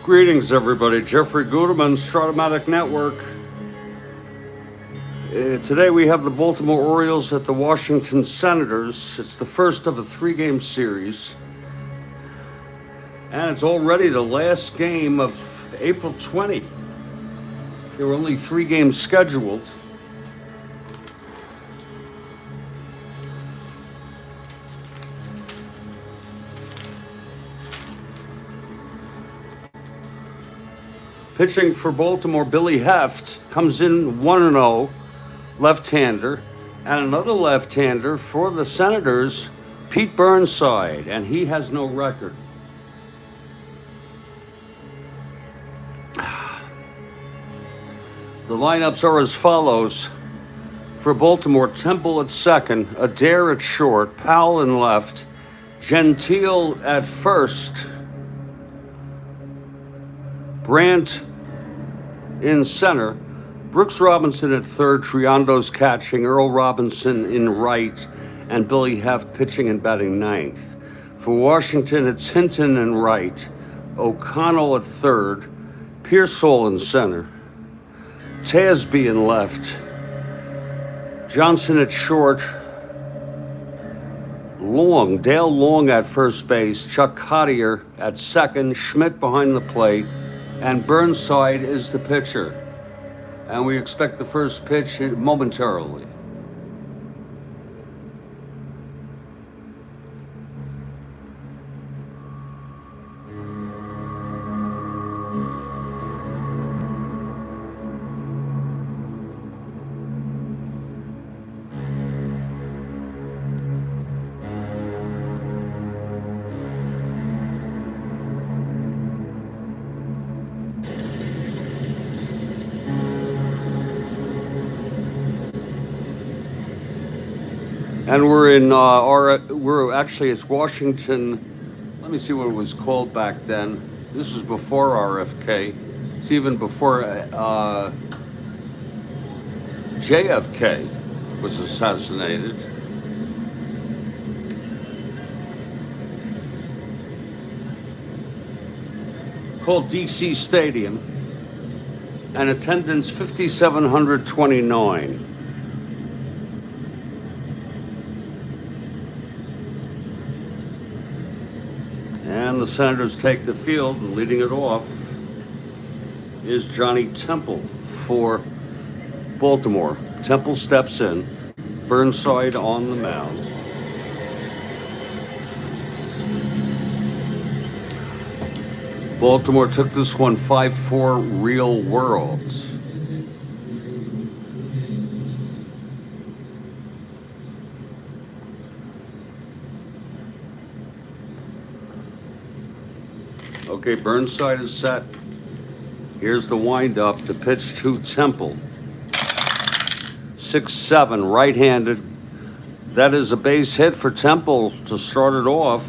Greetings, everybody. Jeffrey Guterman, Strat-O-Matic Network. Today we have the Baltimore Orioles at the Washington Senators. It's the first of a three-game series. And it's already the last game of April 20. There were only 3 games scheduled. Pitching for Baltimore, Billy Hoeft comes in 1-0, left-hander, and another left-hander for the Senators, Pete Burnside, and he has no record. The lineups are as follows. For Baltimore, Temple at second, Adair at short, Powell in left, Gentile at first, Brandt in center, Brooks Robinson at third, Triando's catching, Earl Robinson in right, and Billy Hoeft pitching and batting ninth. For Washington, it's Hinton in right, O'Connell at third, Pearsall in center, Tasby in left, Johnson at short, Dale Long at first base, Chuck Cottier at second, Schmidt behind the plate, and Burnside is the pitcher. And we expect the first pitch momentarily. And it's Washington. Let me see what it was called back then. This is before RFK. It's even before JFK was assassinated. Called DC Stadium. And attendance 5,729. And the Senators take the field, and leading it off is Johnny Temple for Baltimore. Temple steps in, Burnside on the mound. Baltimore took this one 5-4 real worlds. Okay, Burnside is set. Here's the windup, the pitch to Temple. 6-7, right-handed. That is a base hit for Temple to start it off.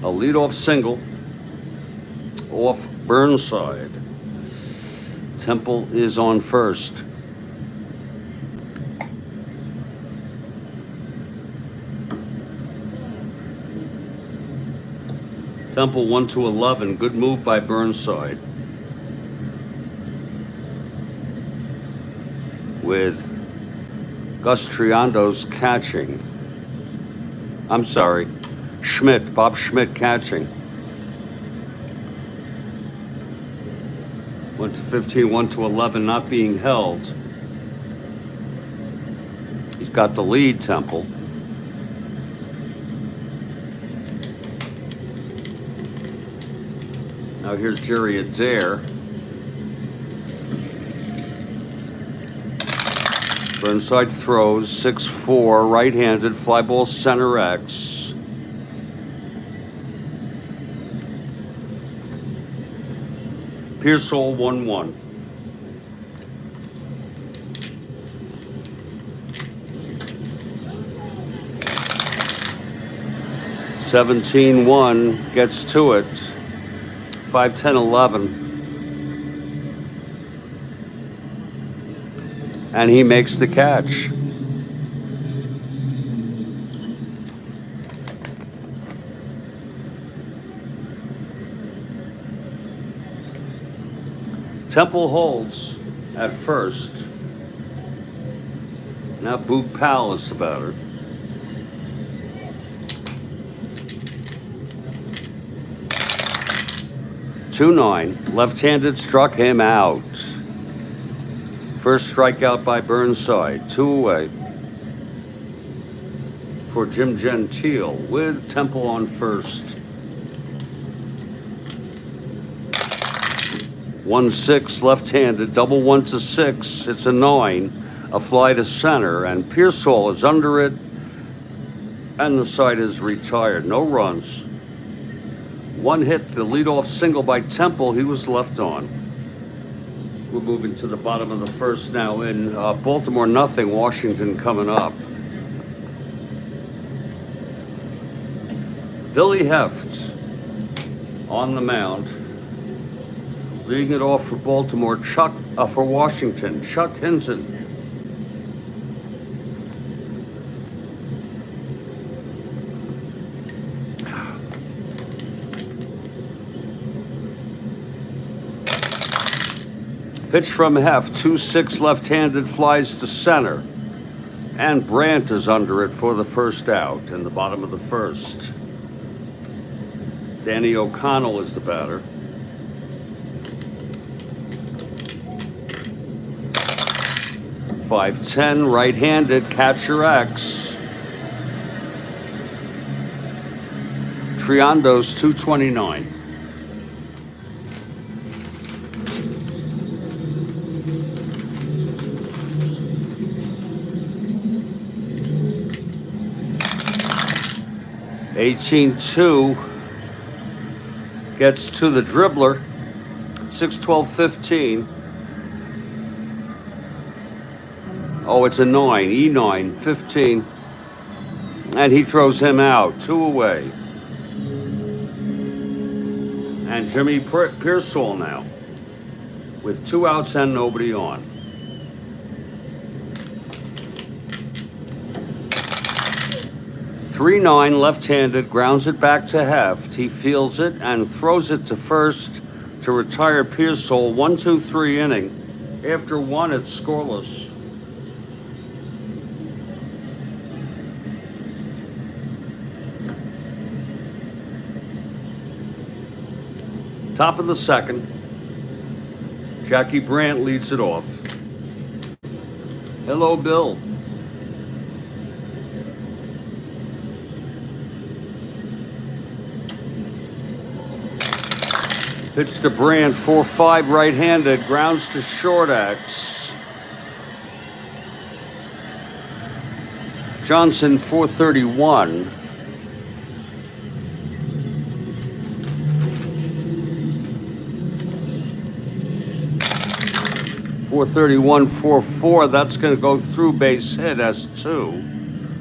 A leadoff single off Burnside. Temple is on first. Temple 1-11. Good move by Burnside. With Gus Triando's catching. I'm sorry. Bob Schmidt catching. 1-15, 1-11, not being held. He's got the lead, Temple. Now here's Jerry Adair. Burnside throws, 6-4, right-handed, fly ball center X. Pearsall 1-1. (17-1) gets to it. 5-10-11. And he makes the catch. Temple holds at first. Now Boog Powell is the batter. .29, left-handed, struck him out. First strikeout by Burnside, 2 away for Jim Gentile with Temple on first. 1-6, left-handed, double 1 to 6. It's a 9, a fly to center, and Pearsall is under it, and the side is retired. No runs. One hit, the leadoff single by Temple. He was left on. We're moving to the bottom of the first now in Baltimore, nothing. Washington coming up. Billy Hoeft on the mound. Leading it off for Baltimore, for Washington, Chuck Hinton. Pitch from Hoeft, 2-6 left-handed, flies to center. And Brandt is under it for the first out in the bottom of the first. Danny O'Connell is the batter. .510, right-handed, catcher X. Triando's .229. .18-2 gets to the dribbler. 6-12-15. Oh, it's a 9, E9, 15. And he throws him out, 2 away. And Jimmy Pearsall now with 2 outs and nobody on. .39 left-handed, grounds it back to Hoeft. He fields it and throws it to first to retire Pearsall. 1-2-3 inning. After 1, it's scoreless. Top of the second. Jackie Brandt leads it off. Hello, Bill. Pitch to Brandt, 4-5 right-handed, grounds to short X. Johnson, 431. .431, 4-4. That's going to go through, base hit as 2.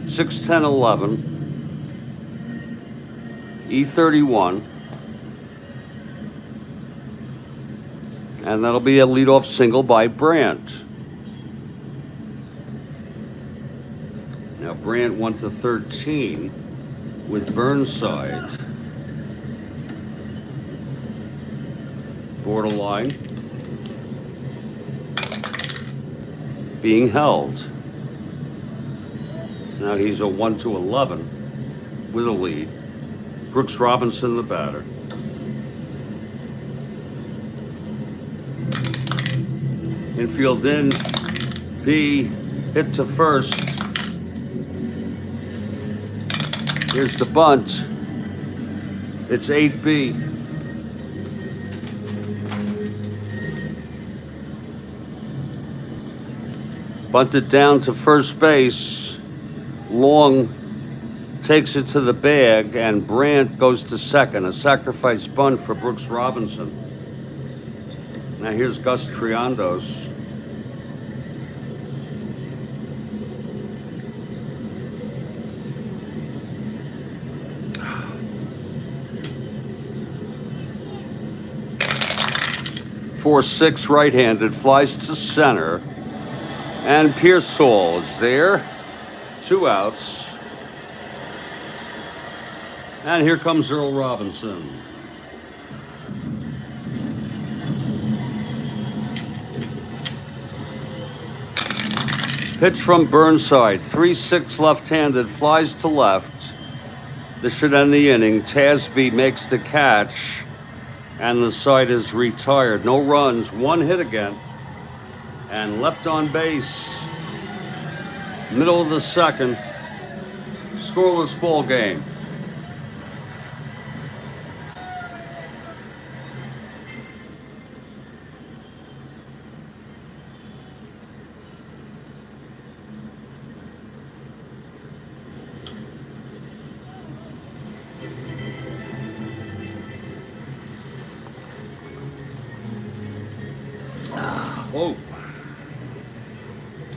6-10-11. E31. And that'll be a leadoff single by Brandt. Now Brandt 1-13 with Burnside. Borderline. Being held. Now he's a 1-11 with a lead. Brooks Robinson, the batter. Infield in, B, hit to first. Here's the bunt. It's 8B. Bunted down to first base. Long takes it to the bag, and Brandt goes to second. A sacrifice bunt for Brooks Robinson. Now here's Gus Triandos. .46 right-handed, flies to center, and Pearsall is there. 2 outs. And here comes Earl Robinson. Pitch from Burnside, 3-6 left-handed, flies to left. This should end the inning. Tasby makes the catch, and the side is retired. No runs, one hit again, and left on base. Middle of the second, scoreless ball game. Whoa.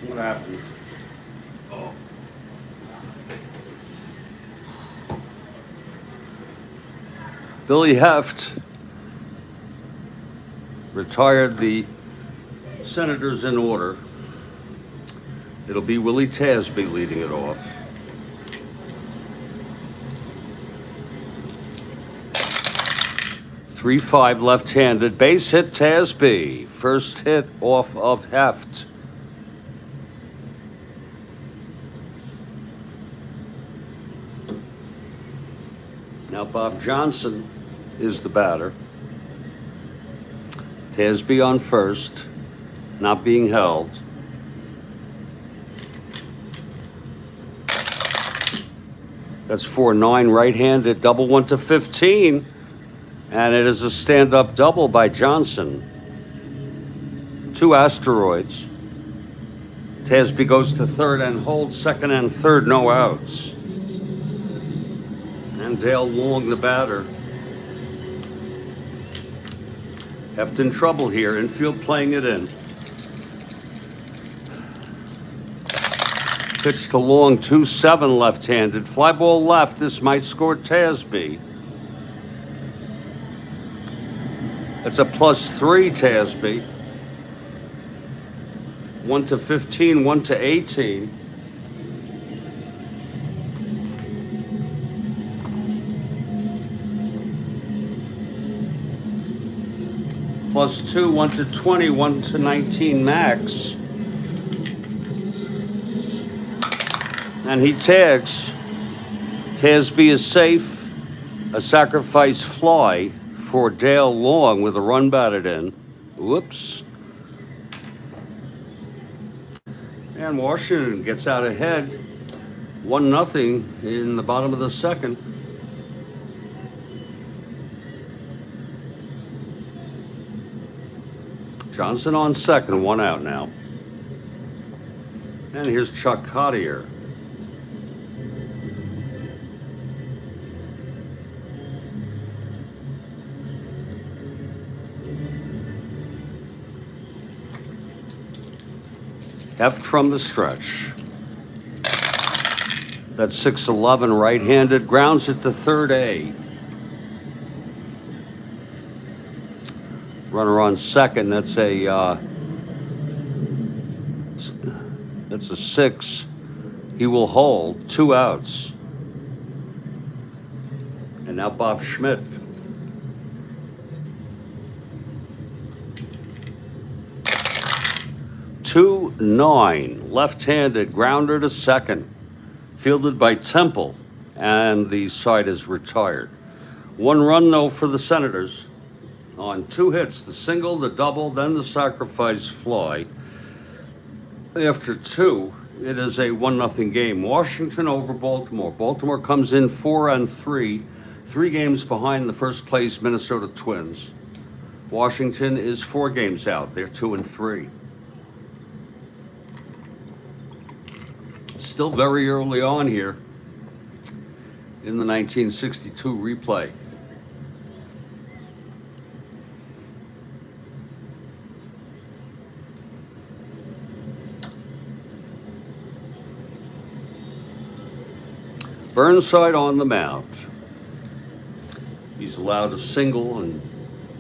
What happened? Oh. Billy Hoeft retired the Senators in order. It'll be Willie Tasby leading it off. .35 left-handed, base hit Tasby. First hit off of Hoeft. Now Bob Johnson is the batter. Tasby on first, not being held. That's 4-9 right-handed, double one to 15. And it is a stand-up double by Johnson. 2 asteroids. Tasby goes to third and holds second and third, no outs. And Dale Long, the batter. Hoeft in trouble here, infield playing it in. Pitch to Long, 2-7 left-handed. Fly ball left, this might score Tasby. It's a +3 Tasby. 1 to 15, 1 to 18. +2, 1 to 20, 1 to 19 max. And he tags. Tasby is safe. A sacrifice fly for Dale Long with a run batted in. Whoops. And Washington gets out ahead. 1-0 in the bottom of the second. Johnson on second, 1 out now. And here's Chuck Cottier. Hoeft from the stretch. That's 6-11 right-handed, grounds it to third A. Runner on second, that's a 6. He will hold, 2 outs. And now Bob Schmidt. .29 left-handed, grounder to second, fielded by Temple, and the side is retired. 1 run though for the Senators on 2 hits, the single, the double, then the sacrifice fly. After 2, it is a 1-0 game. Washington over Baltimore. Baltimore comes in 4-3, 3 games behind the first place Minnesota Twins. Washington is 4 games out. They're 2-3. Still very early on here in the 1962 replay. Burnside on the mound. He's allowed a single, and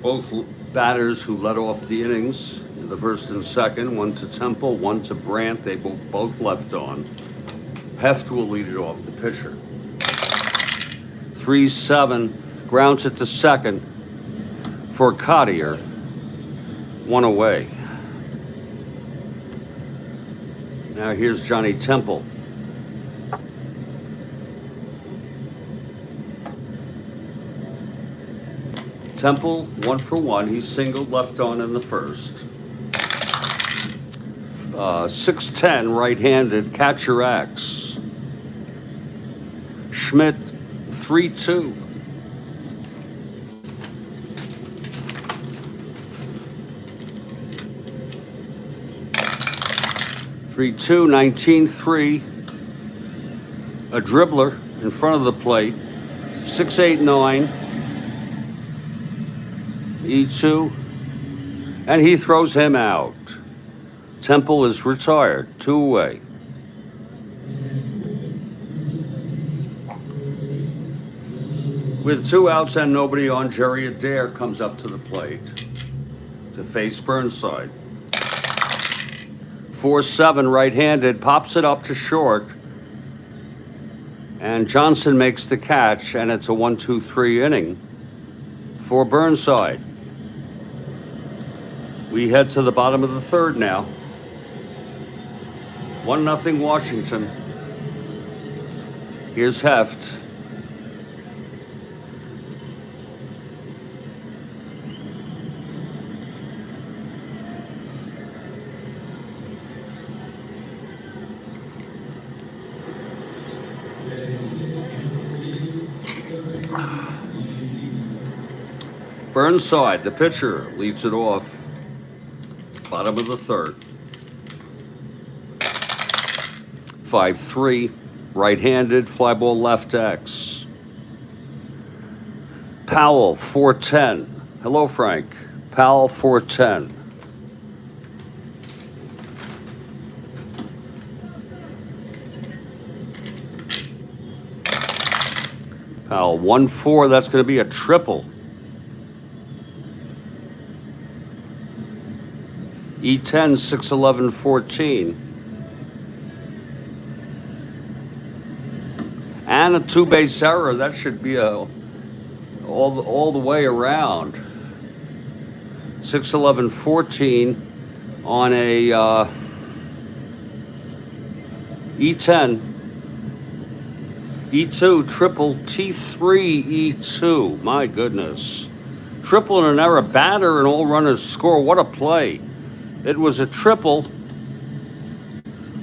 both batters who led off the innings in the first and second, 1 to Temple, 1 to Brandt, they both left on. Hoeft will lead it off, the pitcher. 3-7, grounds it to second for Cottier. 1 away. Now here's Johnny Temple. Temple, 1 for 1. He singled left on in the first. 6-10, right-handed, catcher X. Schmidt, 3-2. Three-two, 19-3. A dribbler in front of the plate. 6-8-9. E2. And he throws him out. Temple is retired. 2 away. With 2 outs and nobody on, Jerry Adair comes up to the plate to face Burnside. 4-7, right-handed, pops it up to short. And Johnson makes the catch, and it's a 1-2-3 inning for Burnside. We head to the bottom of the third now. 1-0 Washington. Here's Hoeft. Burnside, the pitcher, leads it off. Bottom of the third. 5-3, right-handed, fly ball left X. Powell, 4-10. Hello, Frank. Powell, 4-10. Powell, 1-4. That's going to be a triple. E10, 6-11, 14. And a 2-base error. That should be all the way around. 6-11, 14 on a E10. E2, triple T3 E2. My goodness. Triple and an error, batter and all runners score. What a play. It was a triple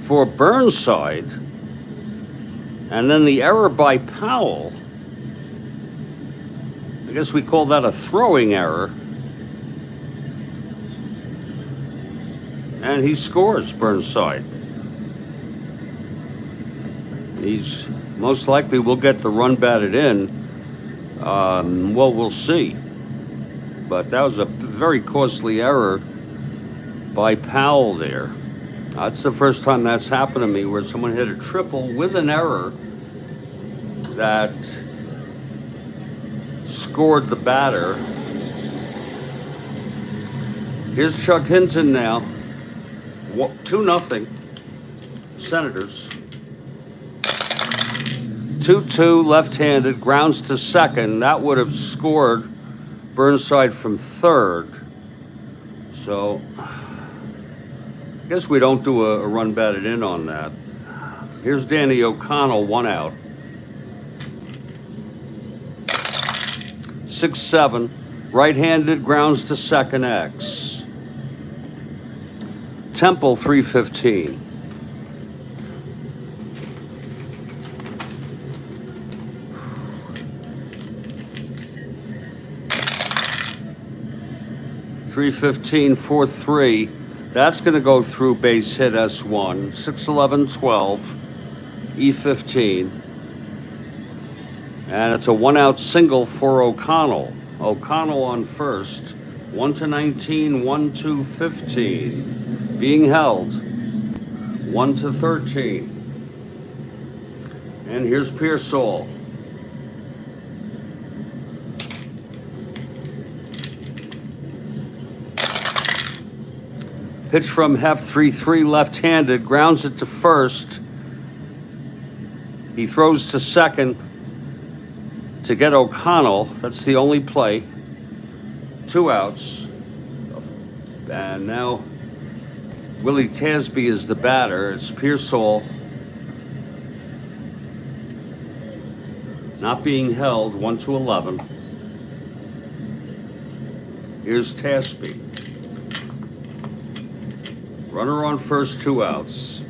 for Burnside. And then the error by Powell. I guess we call that a throwing error. And he scores, Burnside. He's most likely will get the run batted in. Well, we'll see. But that was a very costly error by Powell there. That's the first time that's happened to me, where someone hit a triple with an error that scored the batter. Here's Chuck Hinton now. 2-0 Senators. 2-2, left-handed, grounds to second. That would have scored Burnside from third. So I guess we don't do a run batted in on that. Here's Danny O'Connell, 1 out. 6-7, right-handed, grounds to second X. Temple, 3-15. .315, 4-3. That's going to go through base hit S1. 6-11, 12. E15. And it's a 1-out single for O'Connell. O'Connell on first. 1-19, 1-15. Being held. 1-13. And here's Pearsall. Pitch from Hoeft, 3-3, left-handed, grounds it to first. He throws to second to get O'Connell. That's the only play. 2 outs. And now Willie Tasby is the batter. It's Pearsall not being held, 1-11. Here's Tasby. Runner on first, 2 outs.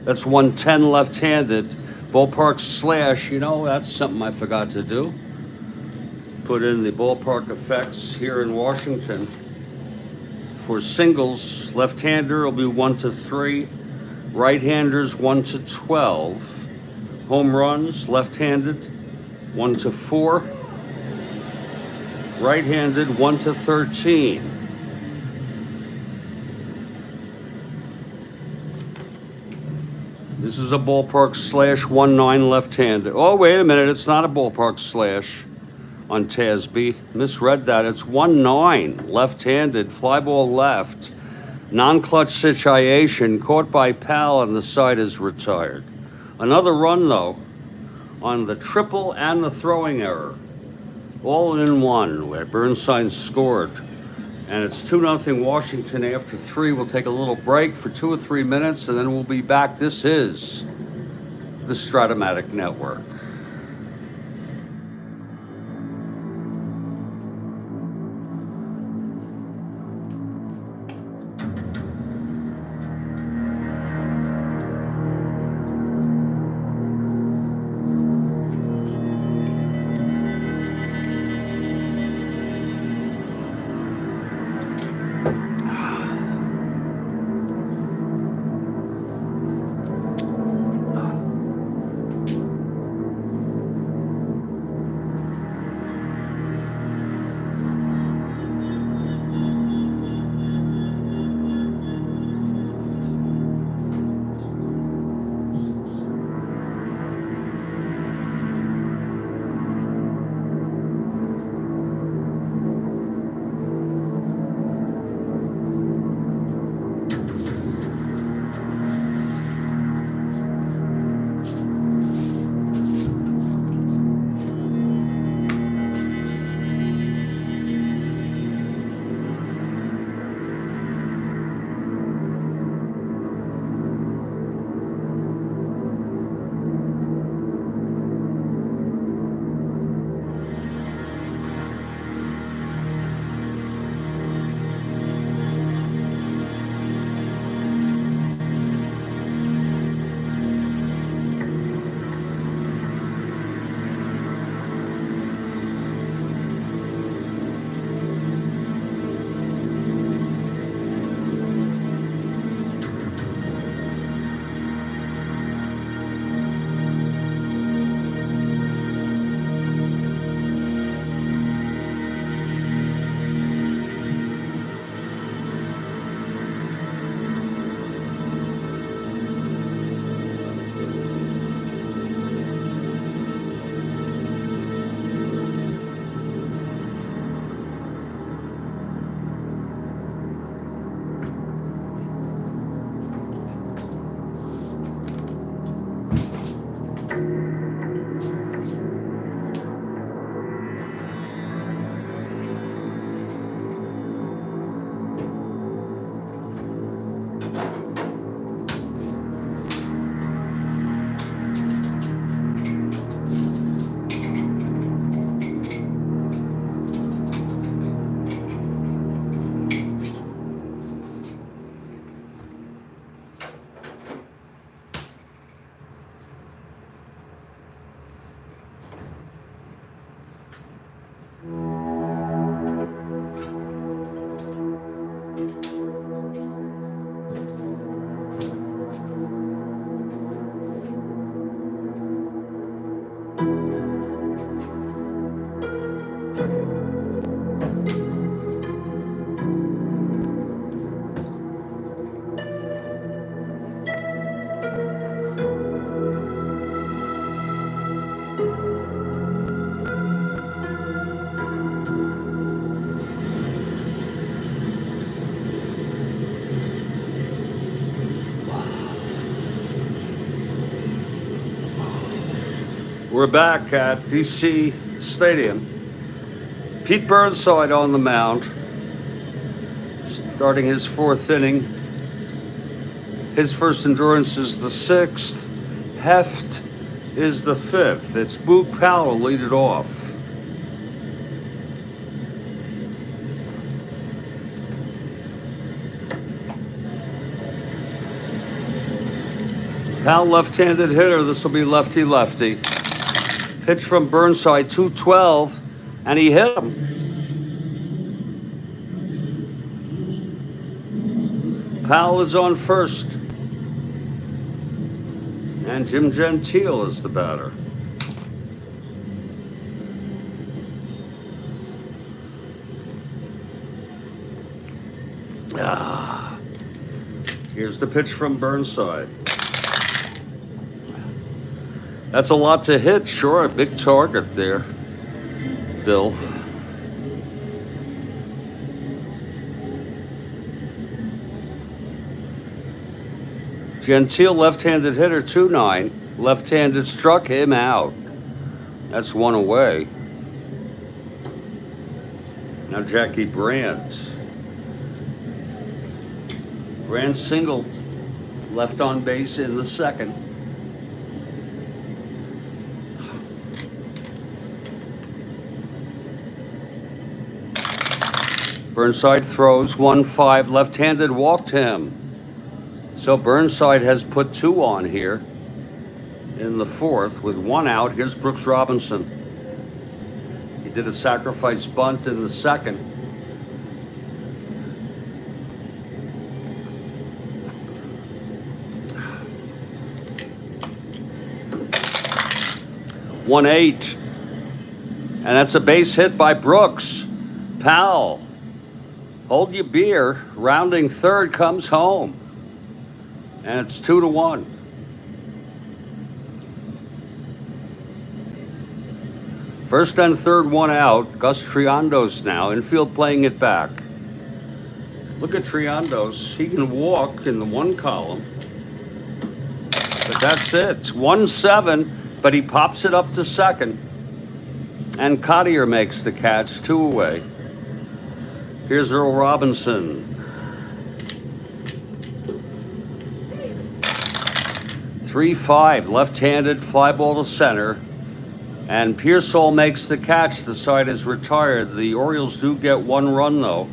That's 110 left-handed. Ballpark slash, you know, that's something I forgot to do. Put in the ballpark effects here in Washington. For singles, left-hander will be 1-3. Right-handers 1-12. Home runs, left-handed 1-4. Right-handed 1-13. This is a ballpark slash 1-9 left-handed. Oh, wait a minute, it's not a ballpark slash on Tasby. Misread that. It's 1-9 left-handed, fly ball left. Non-clutch situation, caught by Powell, and the side is retired. Another run, though, on the triple and the throwing error. All in one, where Burnside scored. And it's 2-0 Washington after 3. We'll take a little break for 2 or 3 minutes, and then we'll be back. This is the Strat-O-Matic Network. We're back at DC Stadium. Pete Burnside on the mound. starting his fourth inning. His first endurance is the sixth. Hoeft is the fifth. It's Boog Powell lead it off. Powell, left-handed hitter. This will be lefty-lefty. Pitch from Burnside, 212, and he hit him. Powell is on first. And Jim Gentile is the batter. Here's the pitch from Burnside. That's a lot to hit, sure, a big target there, Bill. Gentile, left-handed hitter, 2-9. Left-handed struck him out. That's one away. Now Jackie Brandt. Brandt singled, left on base in the second. Burnside throws 1-5, left-handed, walked him. So Burnside has put 2 on here in the fourth with 1 out. Here's Brooks Robinson. He did a sacrifice bunt in the second. One eight, and that's a base hit by Brooks. Powell, hold your beer. Rounding third, comes home, and it's 2-1. First and third, 1 out. Gus Triandos now infield playing it back. Look at Triandos. He can walk in the one column, but that's it. 1-7. But he pops it up to second. And Cottier makes the catch, 2 away. Here's Earl Robinson. 3-5, left-handed, fly ball to center. And Pearsall makes the catch. The side is retired. The Orioles do get 1 run, though.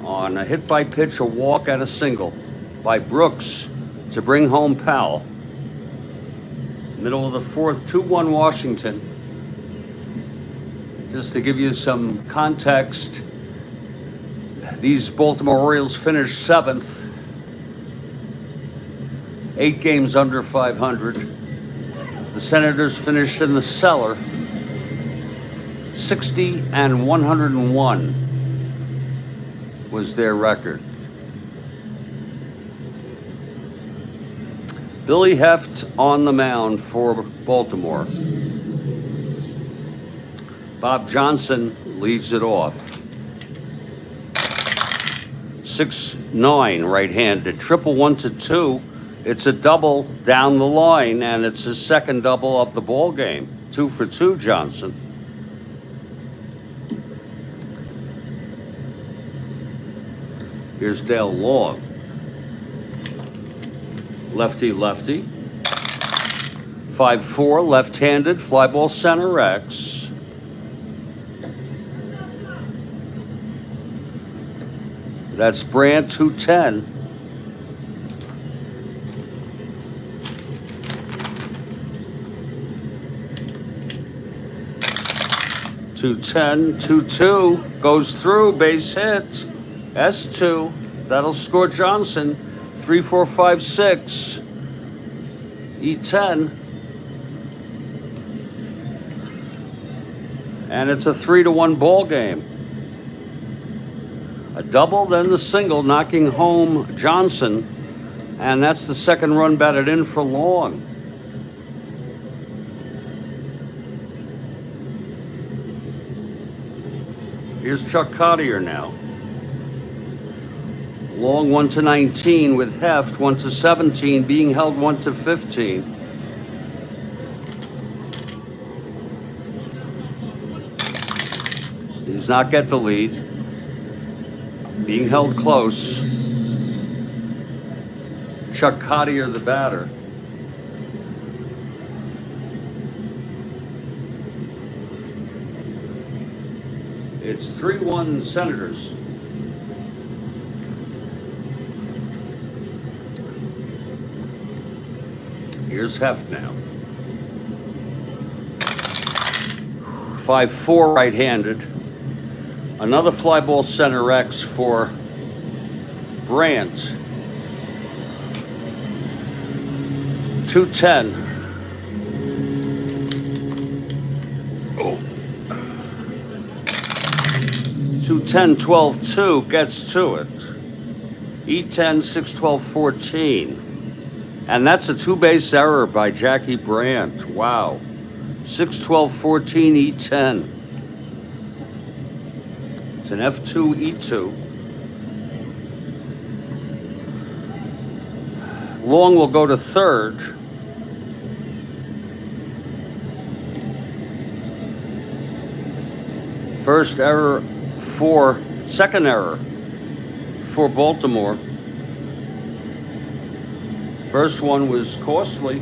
On a hit by pitch, a walk, and a single by Brooks to bring home Powell. Middle of the fourth, 2-1 Washington. Just to give you some context, these Baltimore Orioles finished 7th, 8 games under 500. The Senators finished in the cellar, 60-101 was their record. Billy Hoeft on the mound for Baltimore. Bob Johnson leads it off. 6'9", right-handed. Triple 1-2. It's a double down the line, and it's his second double of the ball game. 2 for 2, Johnson. Here's Dale Long. Lefty-lefty. 5-4, left-handed, fly ball center X. That's Brandt, 210. .210, 2-2, goes through, base hit. S2, that'll score Johnson. 3, 4, 5, 6. E10. And it's a 3-1 ball game. A double, then the single, knocking home Johnson. And that's the second run batted in for Long. Here's Chuck Cottier now. Long 1-19 with Hoeft, 1-17, being held 1-15. He does not get the lead. being held close. Chuck Cottier, the batter. It's 3-1 Senators. Here's Hoeft now. 5-4 right-handed. Another fly ball center X for Brandt. 2-10. Oh. 2-10, 12-2 gets to it. E10, 6-12, 14. And that's a two-base error by Jackie Brandt. Wow. 6-12, 14, E10. It's an F2, E2. Long will go to third. Second error for Baltimore. First one was costly.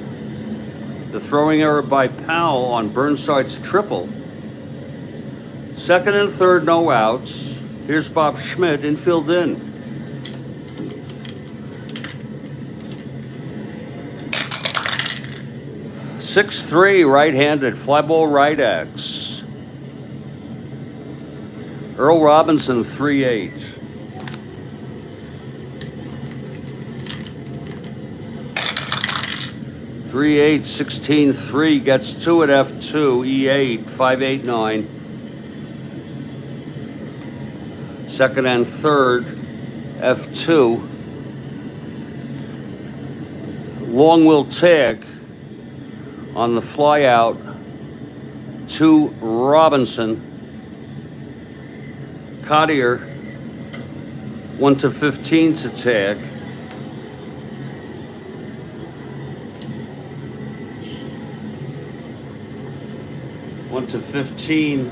The throwing error by Powell on Burnside's triple. Second and third, no outs. Here's Bob Schmidt, infield in. Six-3, right-handed, fly ball right X. Earl Robinson, 3-8. (3-8, 16-3) gets to it. F2, E8, 5-8, 9. Second and third, F2. Long will tag on the fly out to Robinson. Cottier, 1-15 to tag. To 15.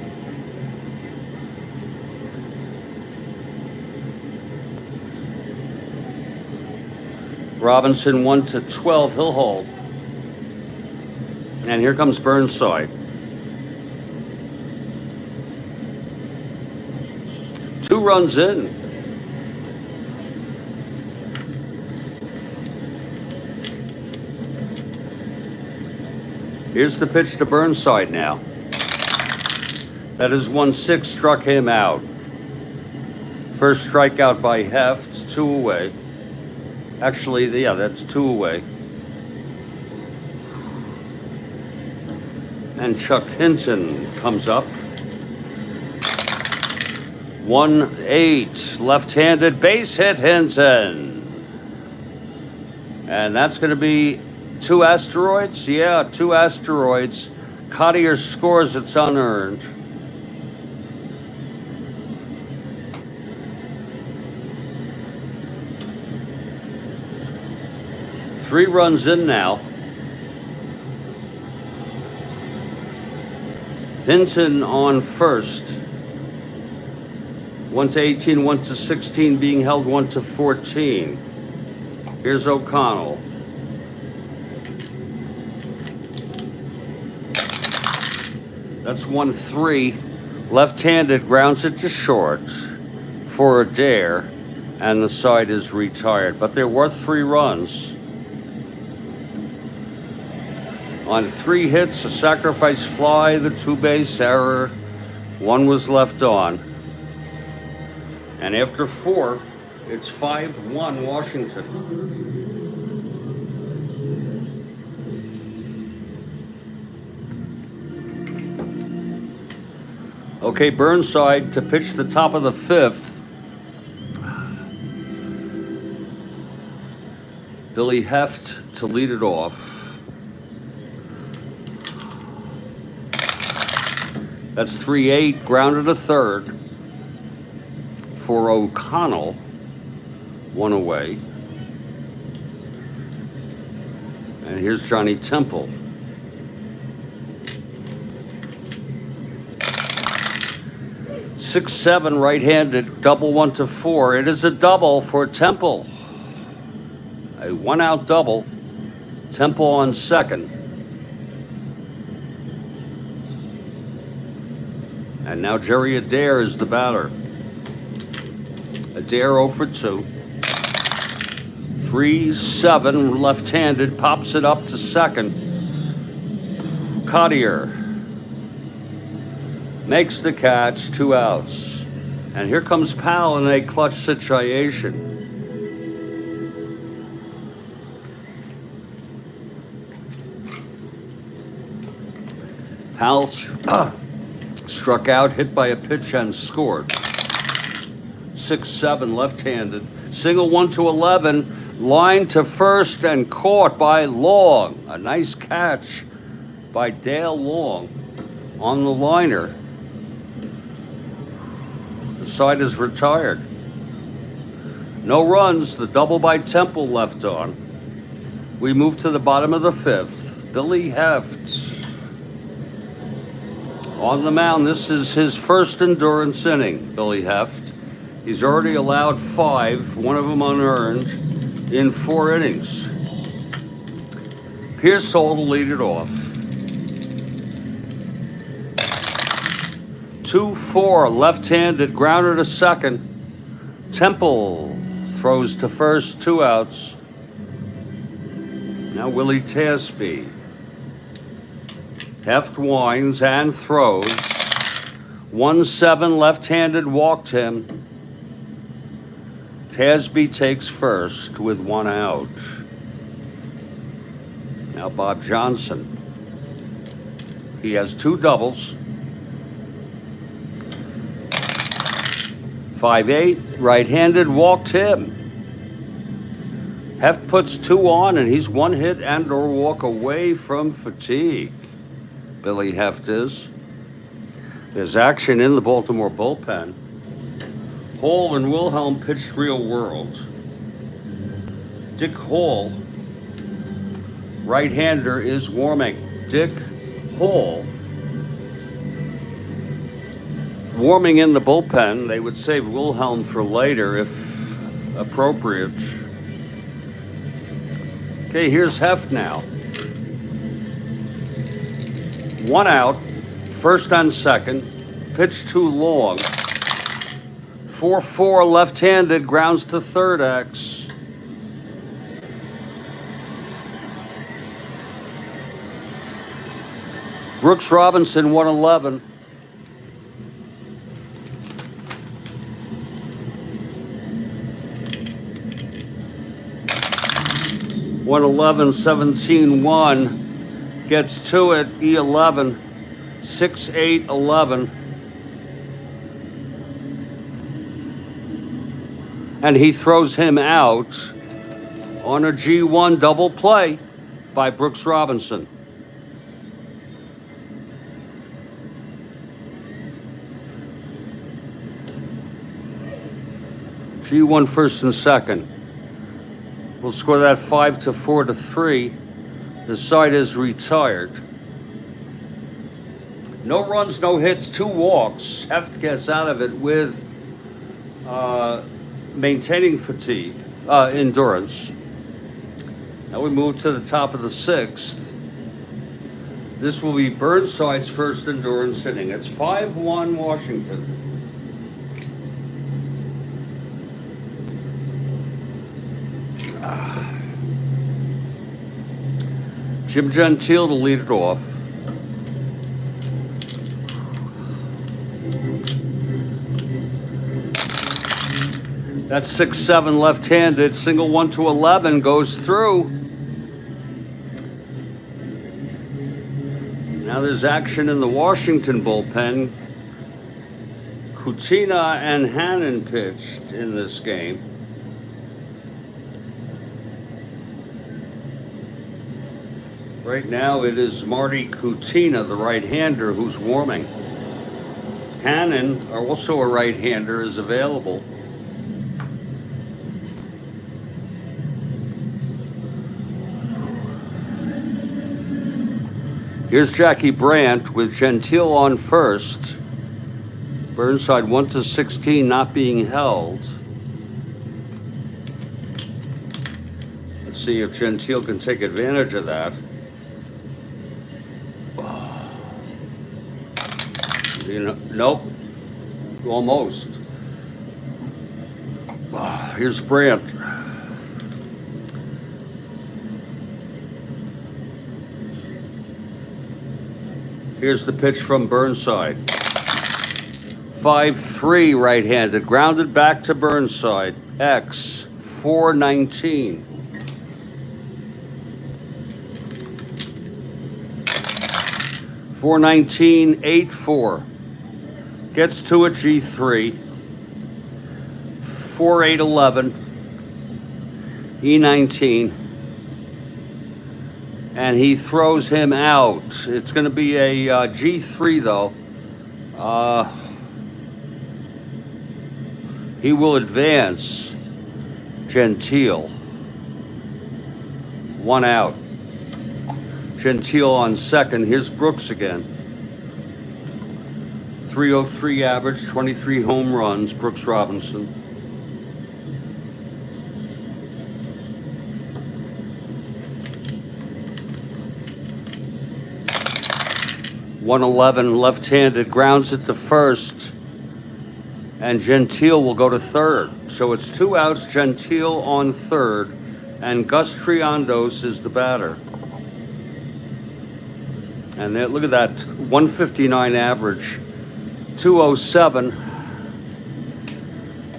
Robinson 1-12. He'll hold. And here comes Burnside. 2 runs in. Here's the pitch to Burnside now. That is 1-6, struck him out. First strikeout by Hoeft, 2 away. Actually, yeah, that's 2 away. And Chuck Hinton comes up. 1-8, left-handed base hit Hinton. And that's going to be 2 asteroids? Yeah, 2 asteroids. Cottier scores, it's unearned. Three runs in now. Hinton on first. 1-18, 1-16 being held, 1-14. Here's O'Connell. That's 1-3. Left-handed, grounds it to short for a dare, and the side is retired. But there were 3 runs. On 3 hits, a sacrifice fly, the 2-base error. 1 was left on. And after 4, it's 5-1 Washington. Okay, Burnside to pitch the top of the 5th. Billy Hoeft to lead it off. That's 3-8, grounded to third for O'Connell, 1 away. And here's Johnny Temple. 6-7 right-handed, double 1-4. It is a double for Temple. A 1-out double. Temple on second. And now Jerry Adair is the batter. Adair 0 for 2. 3-7 left-handed, pops it up to second. Cottier makes the catch, 2 outs. And here comes Powell in a clutch situation. Powell struck out, hit by a pitch, and scored. 6-7 left-handed. Single 1-11. Line to first and caught by Long. A nice catch by Dale Long on the liner. The side is retired. No runs. The double by Temple left on. We move to the bottom of the 5th. Billy Hoeft on the mound. This is his first endurance inning, Billy Hoeft. He's already allowed 5, one of them unearned, in 4 innings. Pearsall to lead it off. 2-4, left-handed, grounder to second. Temple throws to first, 2 outs. Now Willie Tasby. Heft winds and throws. 1-7 left-handed, walked him. Tasby takes first with 1 out. Now Bob Johnson. He has 2 doubles. 5-8, right-handed, walked him. Heft puts 2 on, and he's 1 hit and or walk away from fatigue. Billy Hoeft is. There's action in the Baltimore bullpen. Hall and Wilhelm pitched real world. Dick Hall, right-hander, is warming. Dick Hall warming in the bullpen. They would save Wilhelm for later if appropriate. Okay, here's Hoeft now. 1 out, first and second, pitch too long. 4-4 left-handed, grounds to third X. Brooks Robinson 111. (111) 17-1. Gets to it, E11, 6-8, 11. And he throws him out on a G1 double play by Brooks Robinson. G1 first and second. We'll score that 5-4-3. The side is retired. No runs, no hits, 2 walks. Heft gets out of it with maintaining fatigue, endurance. Now we move to the top of the 6th. This will be Burnside's first endurance inning. It's 5-1 Washington. Jim Gentile to lead it off. That's 6-7 left-handed. Single 1-11 goes through. Now there's action in the Washington bullpen. Kutina and Hannon pitched in this game. Right now it is Marty Kutina, the right-hander, who's warming. Hannon, also a right-hander, is available. Here's Jackie Brandt with Gentile on first. Burnside 1-16 not being held. Let's see if Gentile can take advantage of that. You know, nope. Almost. Here's Brandt. Here's the pitch from Burnside. 5-3 right-handed, grounded back to Burnside. X 419. .419, 8-4. Gets to it, G3. 4-8-11. E19. And he throws him out. It's going to be a G3, though. He will advance Gentile. 1 out. Gentile on second. Here's Brooks again. .303 average, 23 home runs, Brooks Robinson. .111 left-handed, grounds it to first, and Gentile will go to third. So it's 2 outs, Gentile on third, and Gus Triandos is the batter. And then, look at that, 159 average, 207.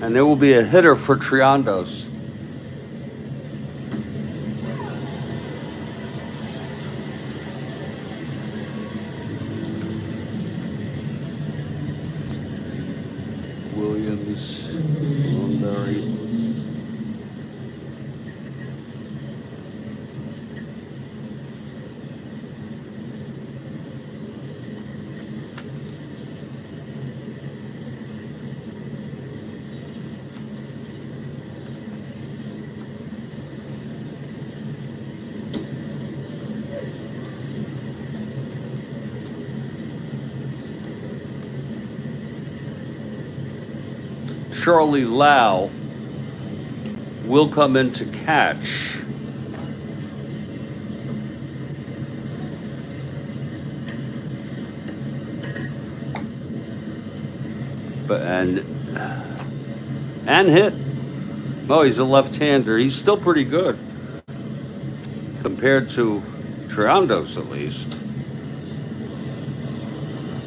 And there will be a hitter for Triandos. Williams, Thornberry. Charlie Lau will come in to catch. And hit. Oh, he's a left-hander. He's still pretty good compared to Triandos, at least.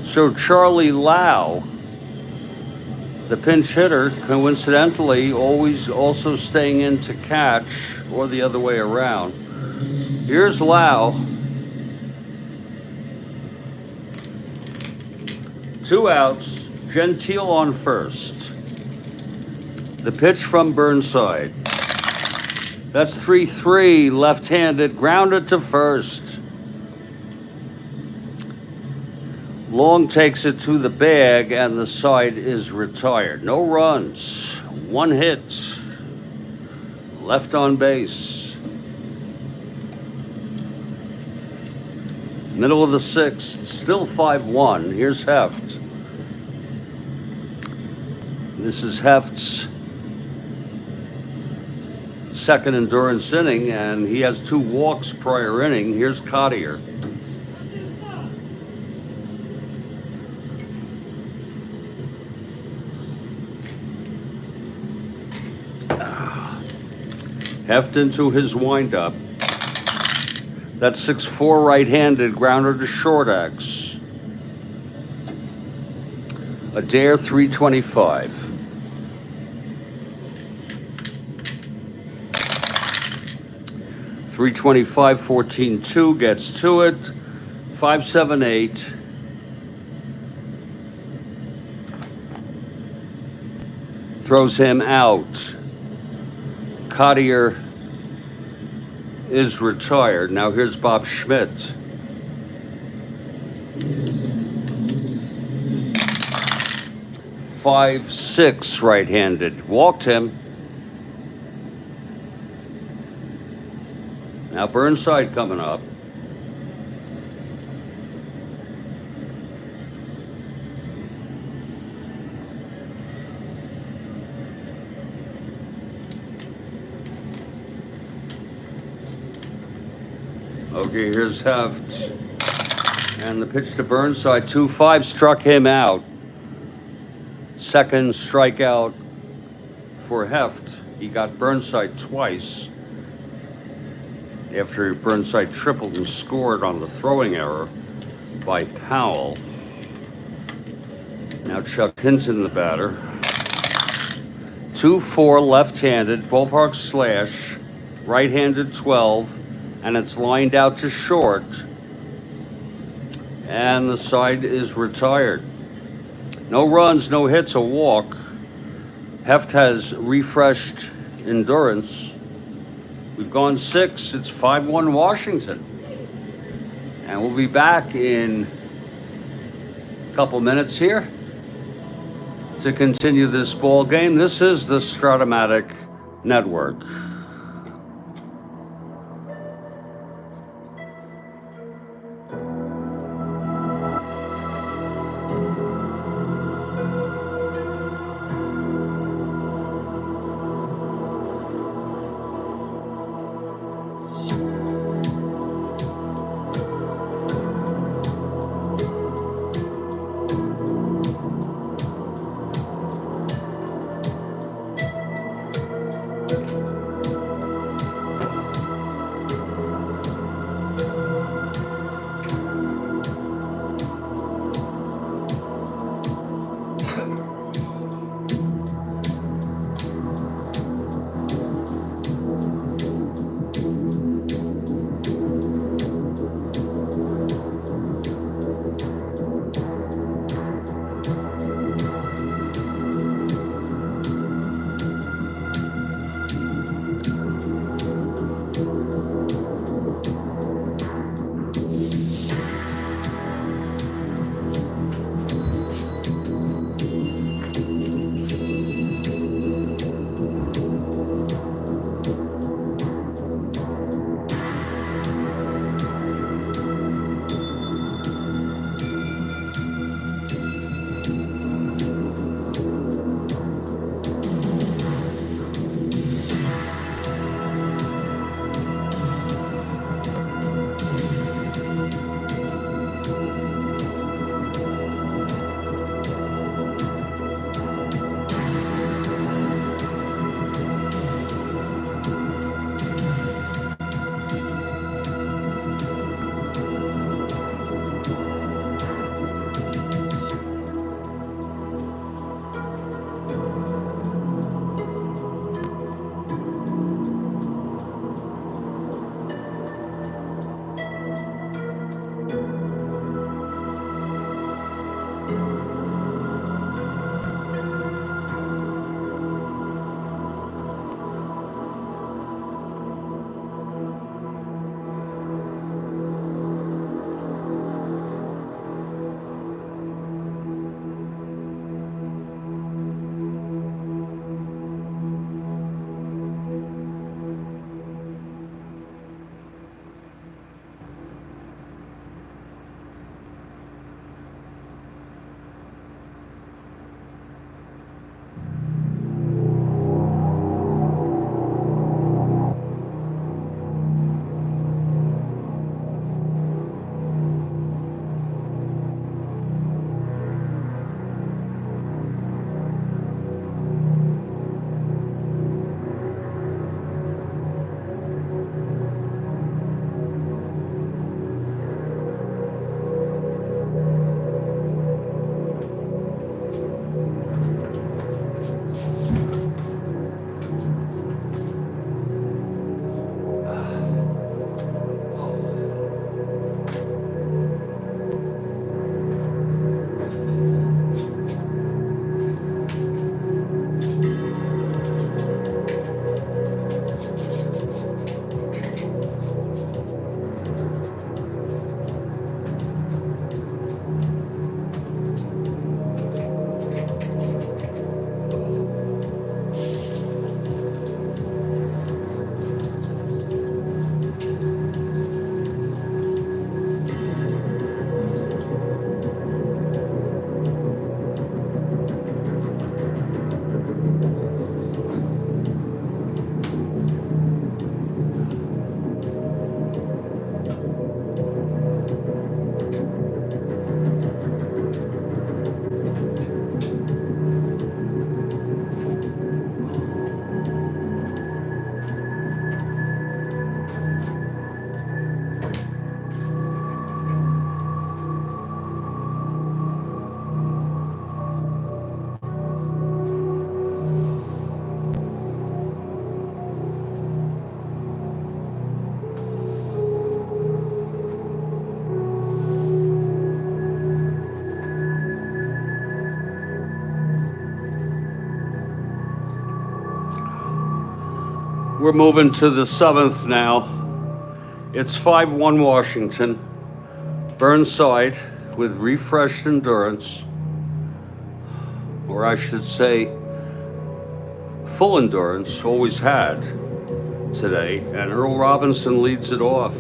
So Charlie Lau, the pinch hitter, coincidentally, always also staying in to catch, or the other way around. Here's Lau. 2 outs, Gentile on first. The pitch from Burnside. That's 3-3, left-handed, grounded to first. Long takes it to the bag, and the side is retired. No runs, 1 hit, left on base. Middle of the 6th, still 5-1. Here's Hoeft. This is Heft's second endurance inning, and he has 2 walks prior inning. Here's Cottier. Heft into his windup. That's 6-4 right-handed, grounder to short X. Adair 325. .325, 14-2, gets to it. 5-7-8. Throws him out. Cottier is retired. Now here's Bob Schmidt. .56 right-handed. Walked him. Now Burnside coming up. Okay, here's Hoeft. And the pitch to Burnside, 2-5, struck him out. Second strikeout for Hoeft. He got Burnside twice after Burnside tripled and scored on the throwing error by Powell. Now Chuck Hinton, the batter. 2-4, left-handed, ballpark slash, right-handed 12, and it's lined out to short. And the side is retired. No runs, no hits, a walk. Hoeft has refreshed endurance. We've gone 6. It's 5-1 Washington. And we'll be back in a couple minutes here to continue this ball game. This is the Strat-O-Matic Network. We're moving to the 7th now. It's 5-1 Washington. Burnside with refreshed endurance, or I should say full endurance, always had today, and Earl Robinson leads it off.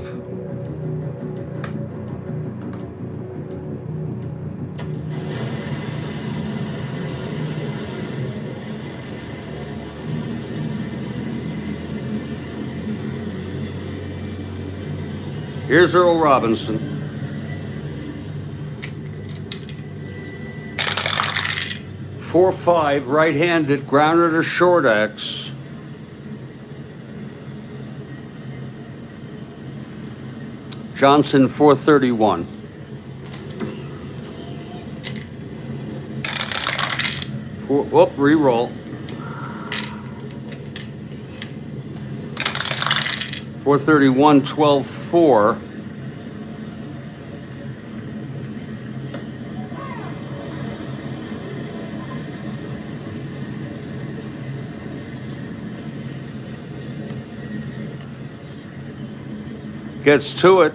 Here's Earl Robinson. .45, right-handed, grounded to short X. Johnson, .431. Re-roll. .431, 12-4. Gets to it.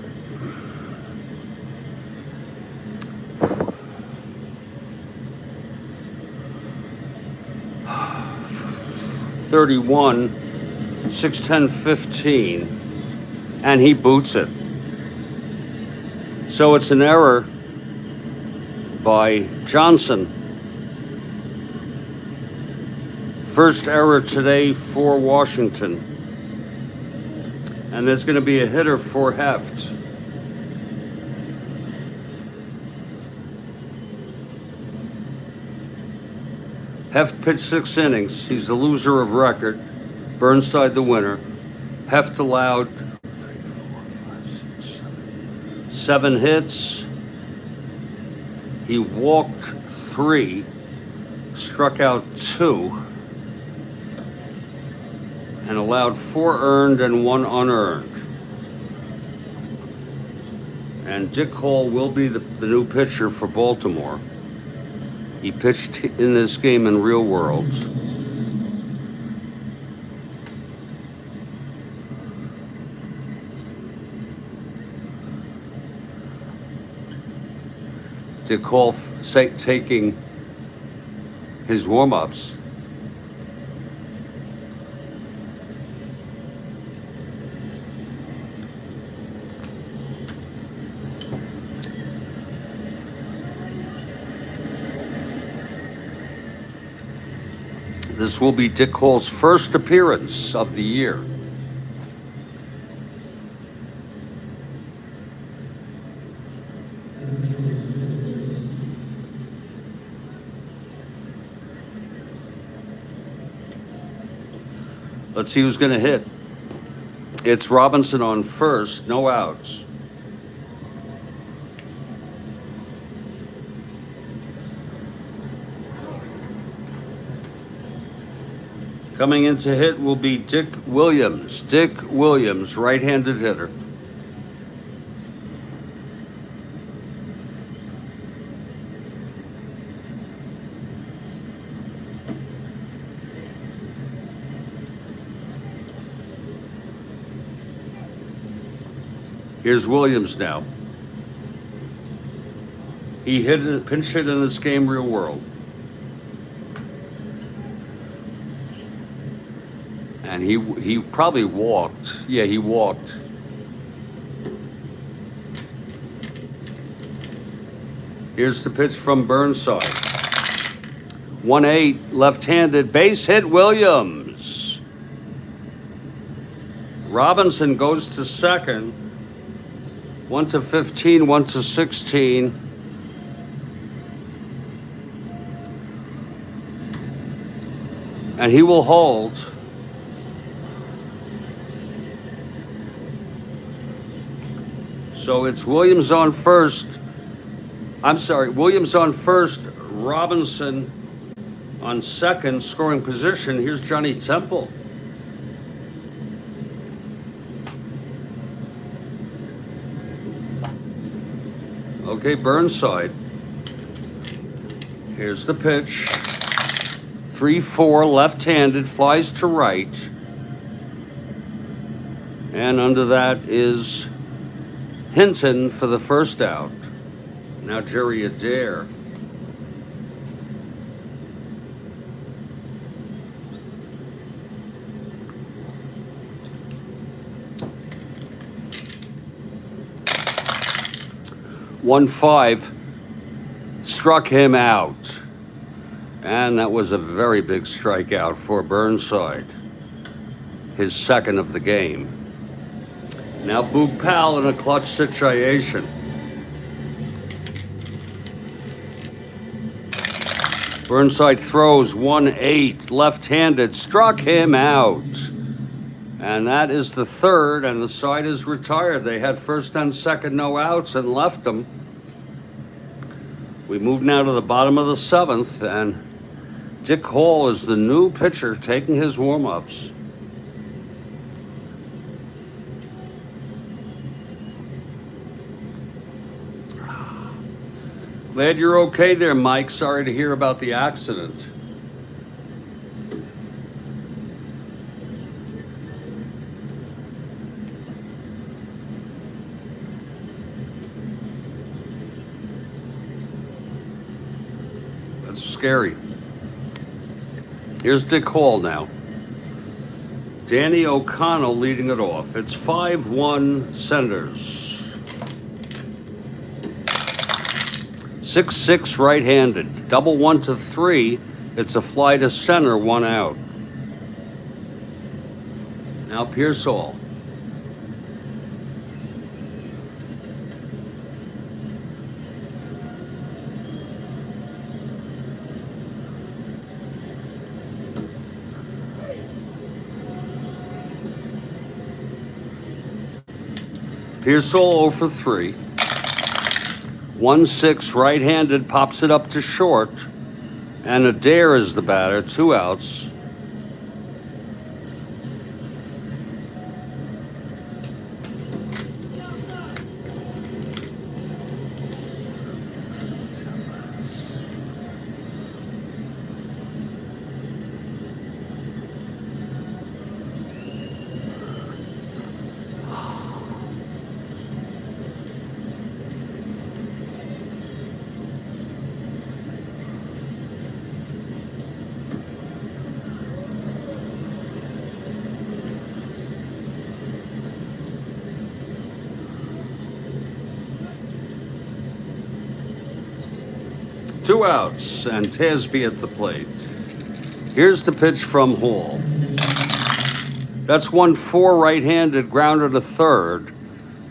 .31, 6:10, 15, and he boots it. So it's an error by Johnson. First error today for Washington. And there's going to be a hitter for Hoeft. Hoeft pitched 6 innings. He's the loser of record. Burnside the winner. Hoeft allowed 7 hits. He walked 3, struck out 2, and allowed 4 earned and 1 unearned. And Dick Hall will be the new pitcher for Baltimore. He pitched in this game in real world. Dick Hall taking his warm-ups. This will be Dick Hall's first appearance of the year. Let's see who's going to hit. It's Robinson on first, no outs. Coming in to hit will be Dick Williams. Dick Williams, right-handed hitter. Here's Williams now. He pinch hit in this game, real world. And he probably walked. Yeah, he walked. Here's the pitch from Burnside. 1-8, left-handed, base hit, Williams. Robinson goes to second. 1-15, 1-16. And he will hold. So it's Williams on first. Williams on first, Robinson on second, scoring position. Here's Johnny Temple. Okay, Burnside. Here's the pitch. 3-4, left-handed, flies to right. And under that is Hinton for the first out. Now Jerry Adair. One five struck him out. And that was a very big strikeout for Burnside. His second of the game. Now Boog Powell in a clutch situation. Burnside throws 1-8, left-handed, struck him out. And that is the third, and the side is retired. They had first and second no outs and left them. We move now to the bottom of the seventh, and Dick Hall is the new pitcher taking his warm-ups. Glad you're okay there, Mike. Sorry to hear about the accident. That's scary. Here's Dick Hall now. Danny O'Connell leading it off. It's 5-1 Senators. 6-6 right-handed. Double 1-3. It's a fly to center, 1 out. Now Pearsall. Pearsall 0 for 3. 1-6 right-handed, pops it up to short, and Adair is the batter, 2 outs. Two outs, and Tasby at the plate. Here's the pitch from Hall. That's 1-4 right-handed, grounder to third,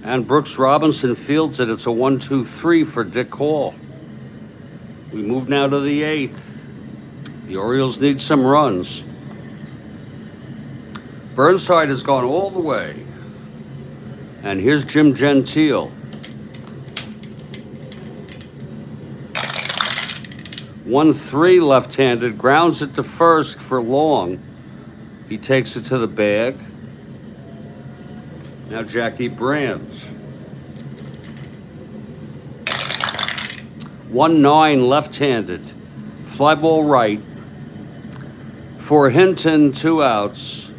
and Brooks Robinson fields it. It's a 1-2-3 for Dick Hall. We move now to the eighth. The Orioles need some runs. Burnside has gone all the way. And here's Jim Gentile. 1-3 left-handed, grounds it to first for Long. He takes it to the bag. Now Jackie Brandt. 1-9 left-handed, fly ball right. For Hinton, 2 outs.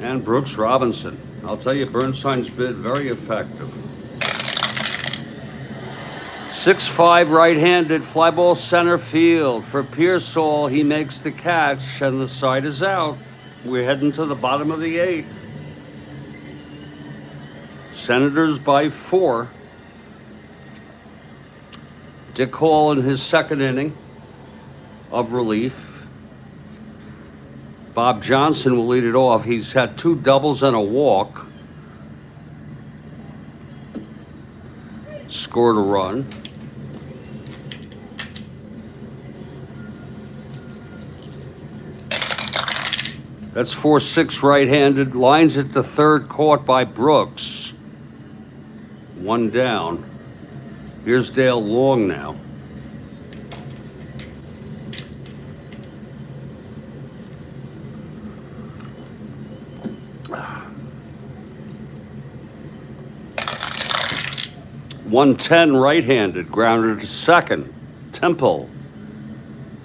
And Brooks Robinson. I'll tell you, Burnside's been very effective. 6-5 right-handed, fly ball center field. For Pearsall, he makes the catch, and the side is out. We're heading to the bottom of the eighth. Senators by 4. Dick Hall in his second inning of relief. Bob Johnson will lead it off. He's had 2 doubles and a walk. Scored a run. That's 4-6 right-handed. Lines it to third, caught by Brooks. 1 down. Here's Dale Long now. .110 right-handed, grounder to second. Temple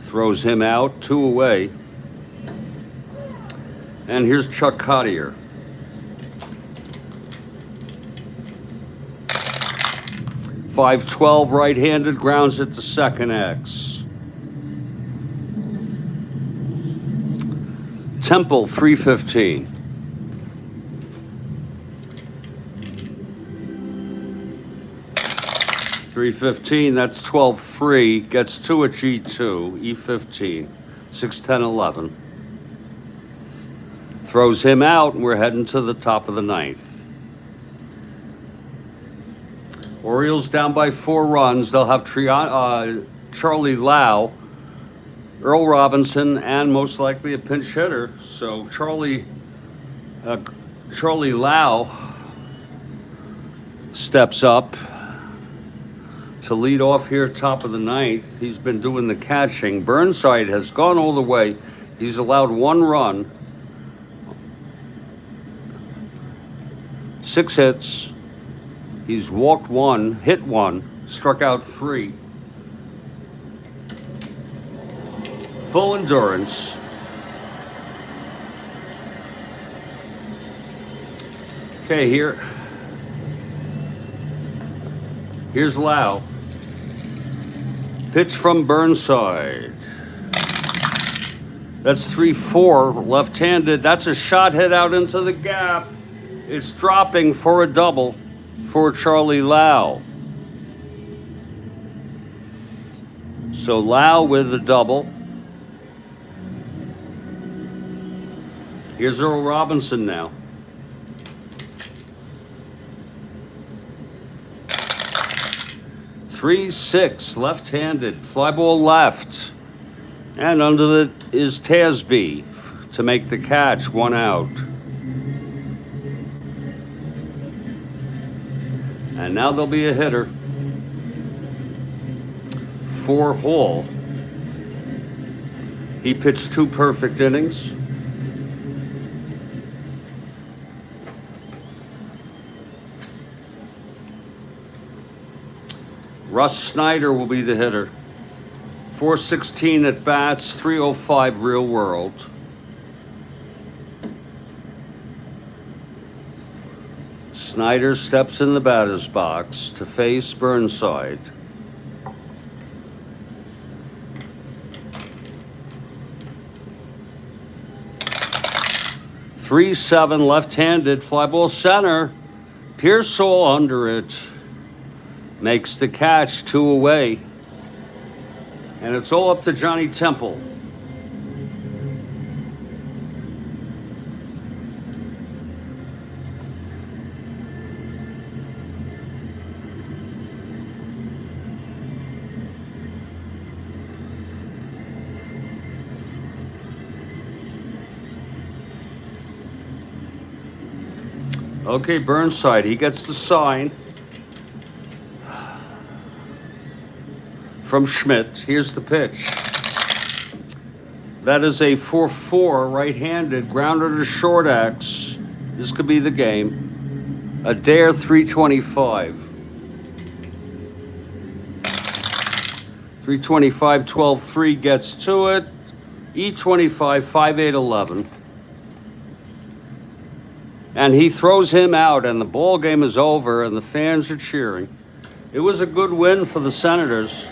throws him out, 2 away. And here's Chuck Cottier. 512 right-handed, grounds it to second X. Temple 315. .315, that's 12-3, gets 2 at G2, E15, 6-10-11. Throws him out, and we're heading to the top of the ninth. Orioles down by 4 runs. They'll have Charlie Lau, Earl Robinson, and most likely a pinch hitter. So Charlie Lau steps up to lead off here, top of the ninth. He's been doing the catching. Burnside has gone all the way. He's allowed 1 run, 6 hits. He's walked 1, hit 1, struck out 3. Full endurance. Okay, here's Lau. Pitch from Burnside. That's 3-4, left-handed. That's a shot hit out into the gap. It's dropping for a double for Charlie Lau. So Lau with a double. Here's Earl Robinson now. .36, left-handed, fly ball left. And under it is Tasby to make the catch, 1 out. And now there'll be a hitter for Hall. He pitched 2 perfect innings. Russ Snyder will be the hitter. 416 at bats, 305 real world. Snyder steps in the batter's box to face Burnside. .37 left-handed, fly ball center. Pearsall under it. Makes the catch, 2 away. And it's all up to Johnny Temple. Okay, Burnside, he gets the sign from Schmidt. Here's the pitch. That is a 4-4 right-handed, grounded to short X. This could be the game. Adair 325. 325, 12-3 gets to it. E25, 5-8-11. And he throws him out, and the ball game is over, and the fans are cheering. It was a good win for the Senators.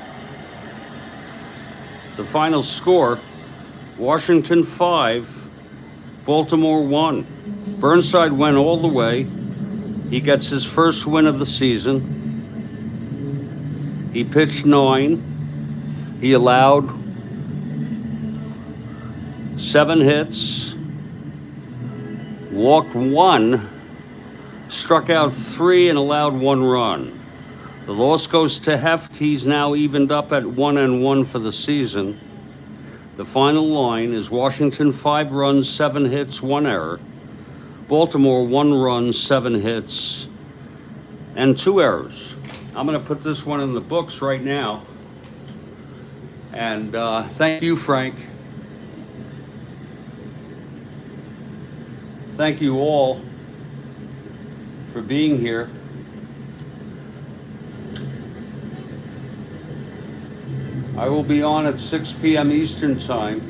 The final score, Washington 5, Baltimore 1. Burnside went all the way. He gets his first win of the season. He pitched 9. He allowed 7 hits. Walked 1, struck out 3, and allowed 1 run. The loss goes to Hoeft. He's now evened up at 1-1 for the season. The final line is Washington 5 runs, 7 hits, 1 error. Baltimore 1 run, 7 hits, and 2 errors. I'm going to put this one in the books right now. And thank you, Frank. Thank you all for being here. I will be on at 6 p.m. Eastern Time.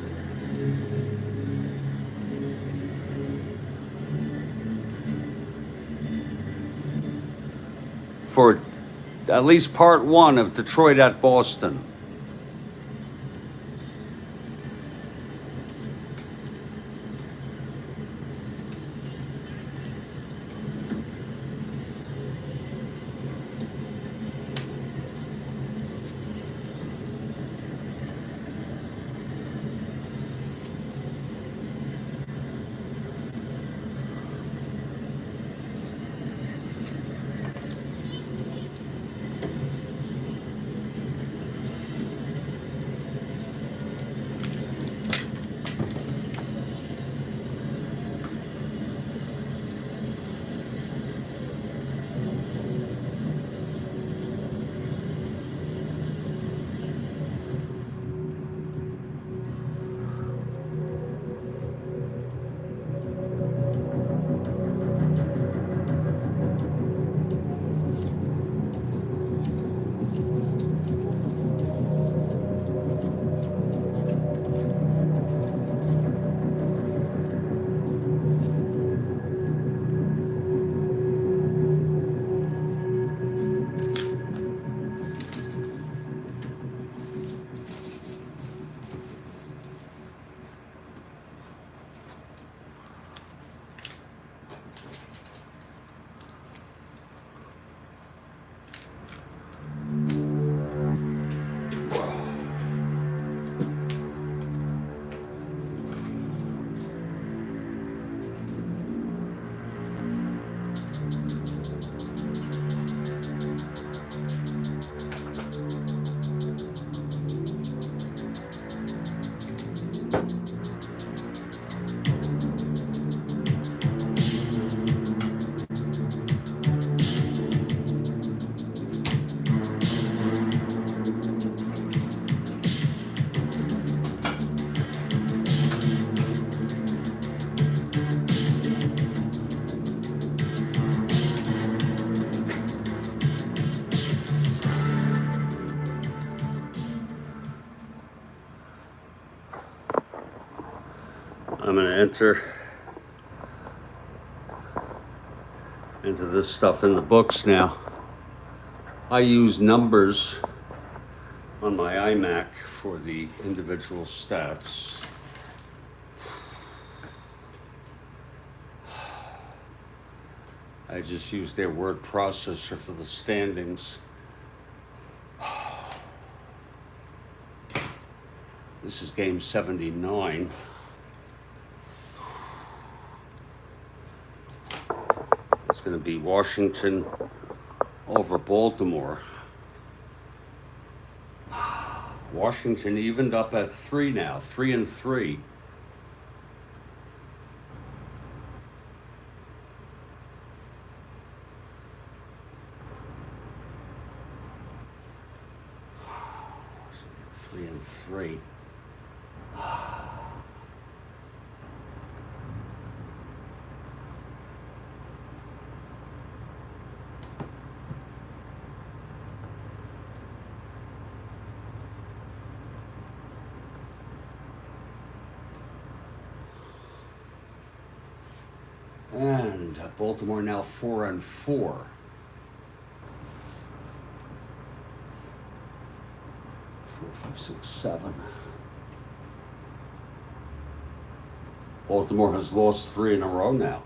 For at least part one of Detroit at Boston. I'm going to enter into this stuff in the books now. I use numbers on my iMac for the individual stats. I just use their word processor for the standings. This is game 79. It's going to be Washington over Baltimore. Washington evened up at 3 now, 3-3. Three. And Baltimore now 4-4. 4, 5, 6, 7. Baltimore has lost 3 in a row now.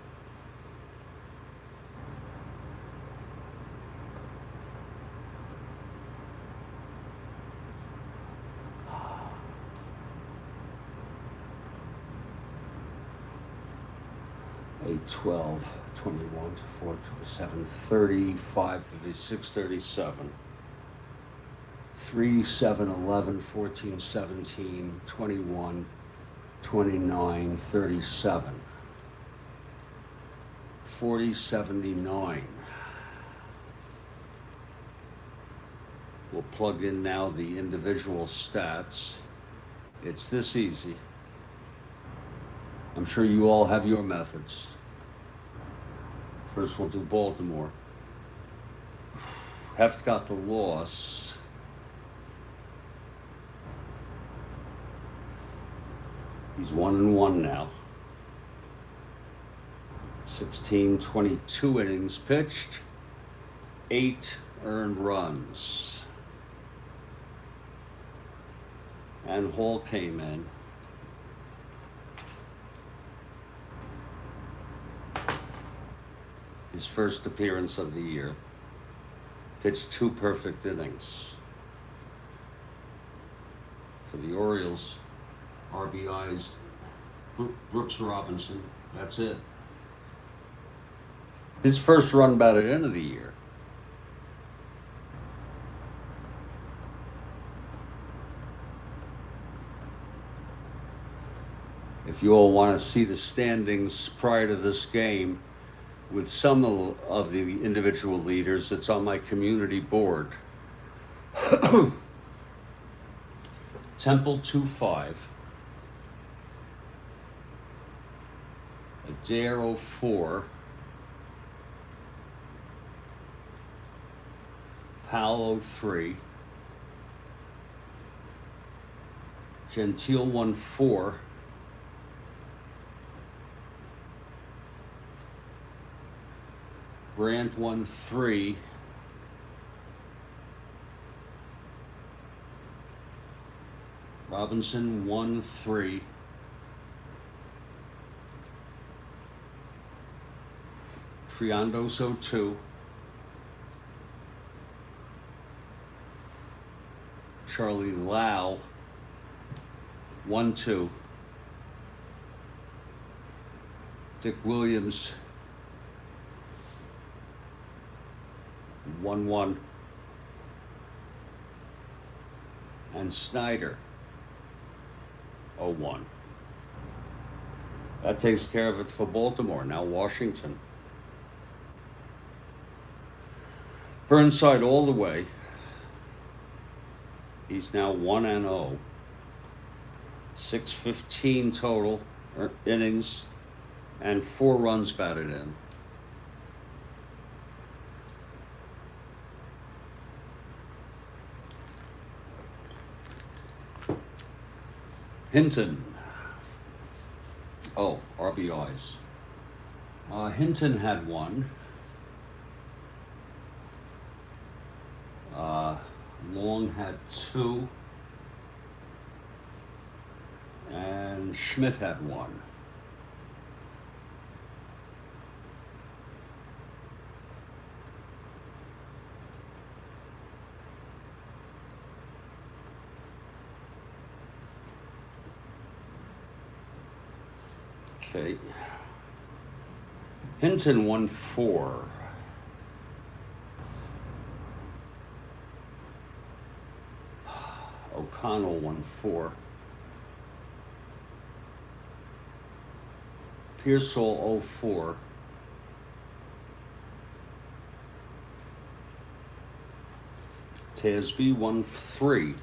Eight, 12, 21, 24, 27, 35, 36, 37. 3, 7, 11, 14, 17, 21, 29, 37. 40, 79. We'll plug in now the individual stats. It's this easy. I'm sure you all have your methods. First we'll do Baltimore. Hoeft got the loss. He's 1-1 now. 16, 22 innings pitched. 8 earned runs. And Hall came in. His first appearance of the year. Pitched 2 perfect innings. For the Orioles, RBIs, Brooks Robinson, that's it. His first run batted in of the year. If you all want to see the standings prior to this game with some of the individual leaders, it's on my community board. Temple 2-5. Adair 04. Powell 03. Gentile 1-4. Brandt 1-3. Robinson 1-3. Triandos 02. Charlie Lau 1-2. Dick Williams 1-1. And Snyder 0-1. That takes care of it for Baltimore. Now Washington. Burnside all the way. He's now 1-0. 615 total innings and 4 runs batted in. Hinton. Oh, RBIs. Hinton had 1. Long had 2. And Schmidt had 1. Okay. Hinton 1-4. O'Connell 1-4. Pearsall 0-4. Tasby 1-3.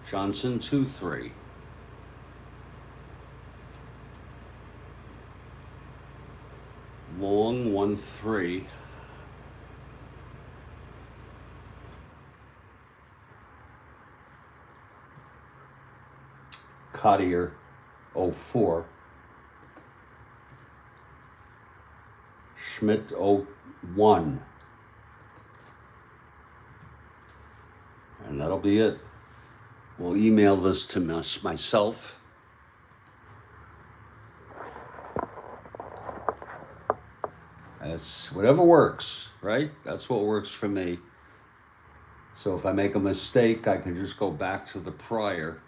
Johnson 2-3. Long 1-3. Cottier 0-4. Schmidt 0-1. And that'll be it. We'll email this to myself. That's whatever works, right? That's what works for me. So if I make a mistake, I can just go back to the prior.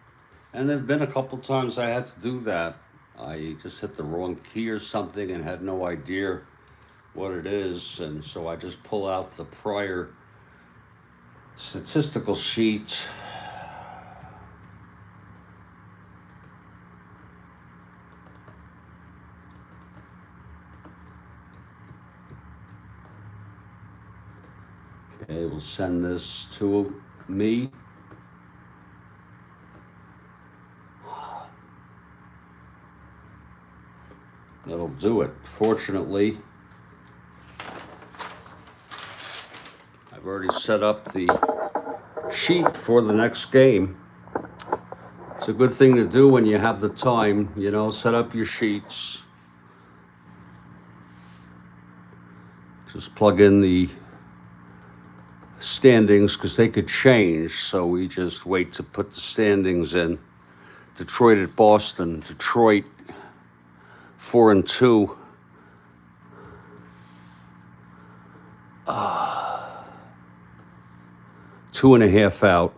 And there've been a couple times I had to do that. I just hit the wrong key or something and had no idea what it is. And so I just pull out the prior statistical sheet. Okay, we'll send this to me. That'll do it. Fortunately, I've already set up the sheet for the next game. It's a good thing to do when you have the time, you know, set up your sheets. Let's plug in the standings because they could change, so we just wait to put the standings in. Detroit at Boston. Detroit 4-2. 2.5 out.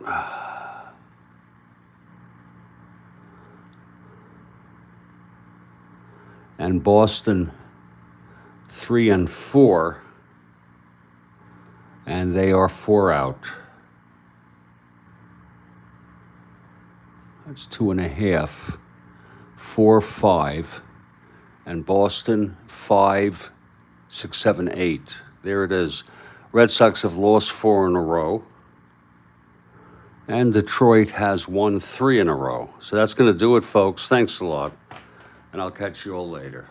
And Boston 3-4. And they are 4 out. That's 2.5. 4-5. And Boston 5, 6, 7, 8. There it is. Red Sox have lost 4 in a row. And Detroit has won 3 in a row. So that's going to do it, folks. Thanks a lot. And I'll catch you all later.